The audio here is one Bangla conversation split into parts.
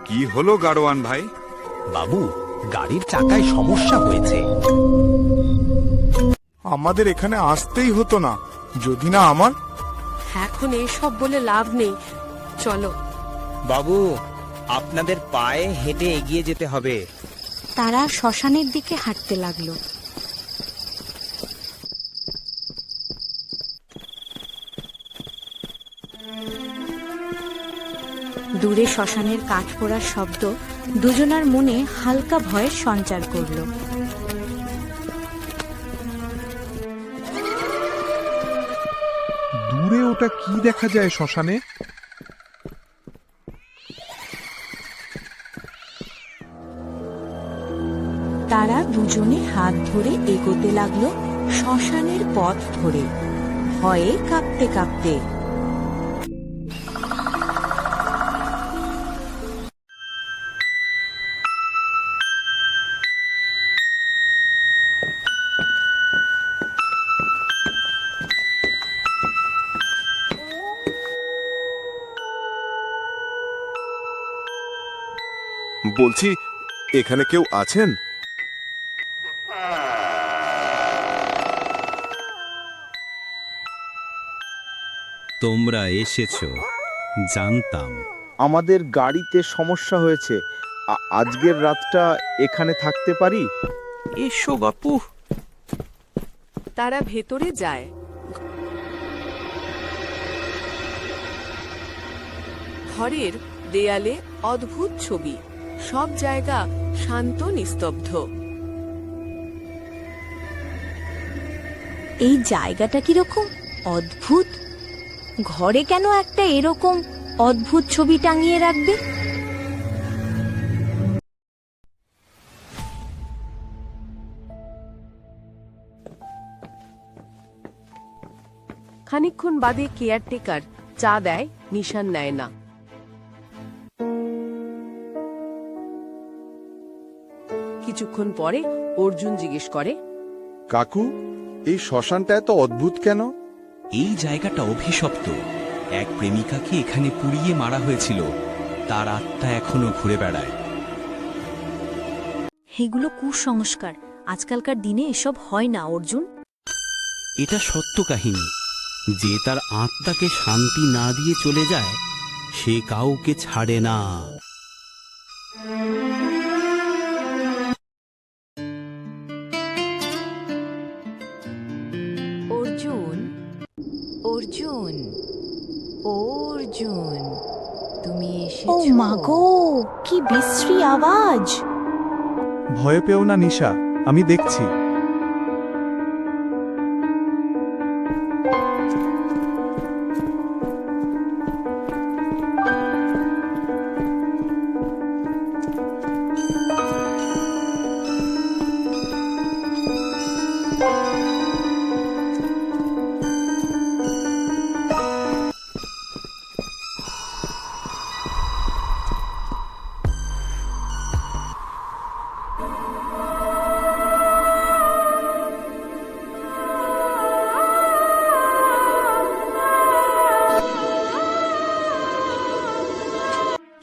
কি হলো গাড়োয়ান ভাই? বাবু, গাড়ির চাকায় সমস্যা হয়েছে। আমাদের এখানে আসতেই হতো না যদি না আমার। এখন এসব বলে লাভ নেই, চলো। বাবু, আপনাদের পায়ে হেঁটে এগিয়ে যেতে হবে। তারা শ্মশানের দিকে হাঁটতে লাগলো। দূরে শ্মশানের কাঠ পোড়ার শব্দ দুজনার মনে হালকা ভয়ের সঞ্চার করল। দূরে ওটা কি দেখা যায় শ্মশানে? তারা দুজনে হাত ধরে এগোতে লাগলো শ্মশানের পথ ধরে, ভয়ে কাঁপতে কাঁপতে। বলছি, এখানে কেউ আছেন? তোমরা এসেছো, জানতাম। আমাদের গাড়িতে সমস্যা হয়েছে, আজকের রাতটা এখানে থাকতে পারি? এসো বাপু। তারা ভেতরে যায়। ঘরের দেয়ালে অদ্ভুত ছবি, সব জায়গা শান্ত নিস্তব্ধ। এই জায়গাটা কিরকম অদ্ভুত! ঘরে কেন একটা এরকম অদ্ভুত ছবি টাঙিয়ে রাখবে? খানিকক্ষণ বাদে কেয়ারটেকার চা দেয়, নিশান নেয় না। কিছুক্ষণ পরে অর্জুন জিজ্ঞেস করে, কাকু, এই শ্মশানটা এত অদ্ভুত কেন? এই জায়গাটা অভিশপ্ত। এক প্রেমিকাকে এখানে পুড়িয়ে মারা হয়েছিল, তার আত্মা এখনো ঘুরে বেড়ায়। এগুলো কুসংস্কার, আজকালকার দিনে এসব হয় না অর্জুন। এটা সত্য কাহিনী। যে তার আত্মাকে শান্তি না দিয়ে চলে যায়, সে কাউকে ছাড়ে না। অর্জুন, অর্জুন, অর্জুন, তুমি এসেছো? ও মা গো, কি বিশ্রী আওয়াজ! ভয় পেও না নিশা, আমি দেখছি।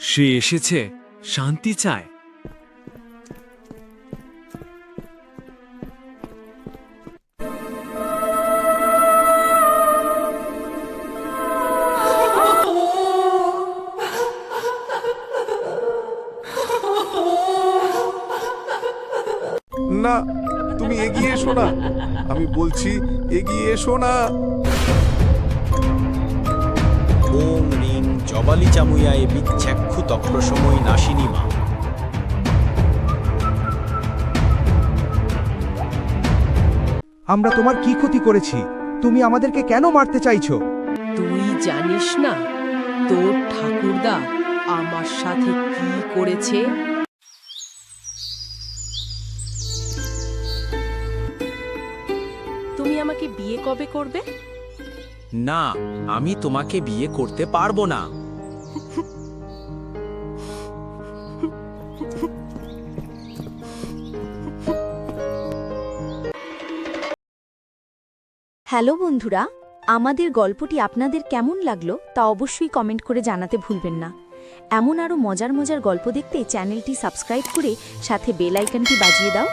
সে এসেছে, শান্তি চায়। না, তুমি এগিয়ে এসো না, আমি বলছি এগিয়ে এসো না। ওং রিং জবালি চামুয়ায় বিচ্ছেক্ষু তক্রসময় নাশিনী মা। আমরা তোমার কি ক্ষতি করেছি? তুমি আমাদেরকে কেন মারতে চাইছো? তুই জানিস না তোর ঠাকুরদা আমার সাথে কি করেছে? তুমি আমাকে বিয়ে কবে করবে? না, আমি তোমাকে বিয়ে করতে পারবো না। হ্যালো বন্ধুরা, আমাদের গল্পটি আপনাদের কেমন লাগলো তা অবশ্যই কমেন্ট করে জানাতে ভুলবেন না। এমন আরও মজার মজার গল্প দেখতে চ্যানেলটি সাবস্ক্রাইব করে সাথে বেল আইকনটি বাজিয়ে দাও।